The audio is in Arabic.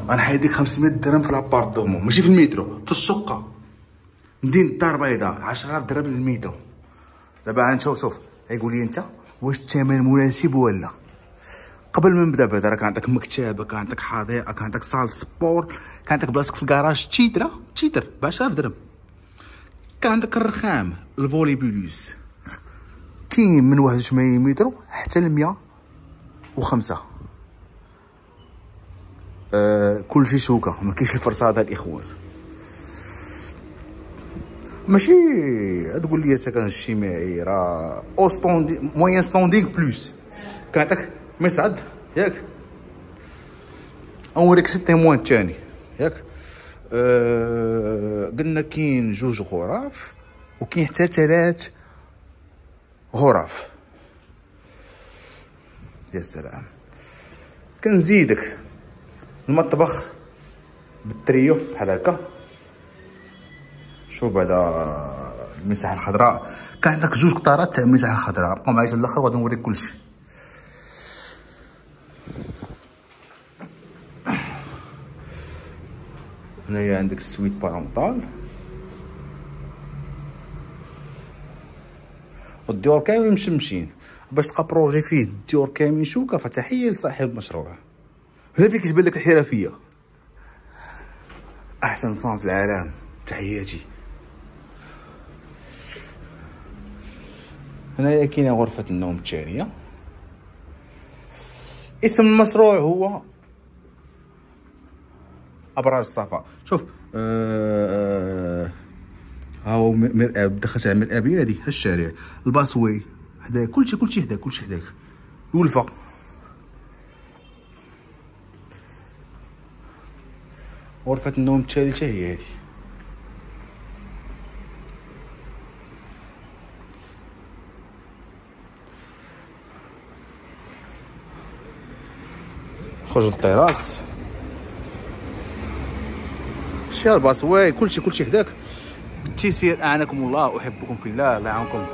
غنحيديك 500 درهم في لابارتومون، ماشي في المترو، في الشقه. مدينة الدار البيضاء 10,000 درهم للميتو. دابا غنشوف شوف غيقول لي انت واش الثمن مناسب ولا. قبل ما نبدا بعدا راه كان عندك مكتبه، كان عندك حديقه، كان عندك صال سبور، كان عندك بلاصتك في الكراج تيتر ب 10,000 درهم. كان عندك الرخام الفولي بولوس كاين من 81 متر حتى ل 105. كلشي شوكه، ما كاينش الفرصاده الاخوان. ماشي تقول لي سكن اجتماعي، راه او ستوندي موين ستوندينغ بلوس. كان عندك مصعد ياك، نوريك التيموان الثاني ياك. قلنا كاين 2 غرف وكاين حتى 3 غرف. يا سلام. كنزيدك المطبخ بالتريو بحال هكا. شوف بعدا المساحه الخضراء، كان عندك 2 قطارات تاع المساحه الخضراء. بقاو معايا للاخر وغادي نوريك كلشي. هنايا عندك السويت بارونطال، والديور كاملين مشمشين. باش تلقى بروجي فيه الديور كاملين شوكه فتحيه لصاحب المشروع. هنا فين كتبان لك الحرفيه. احسن فان في العالم، تحياتي. هنايا كاينه غرفه النوم الثانيه. اسم المشروع هو ابراج الصفا. شوف هاو مرآة، دخلت على المرآة بين هادي الشارع، الباسوي حدايا، كلشي حداك الولفة. غرفة النوم الثالثة هي هادي. خرج للطراس، شتي الباسوي، كلشي حداك. بالتيسير، اعانكم الله، احبكم في الله، الله يعاونكم.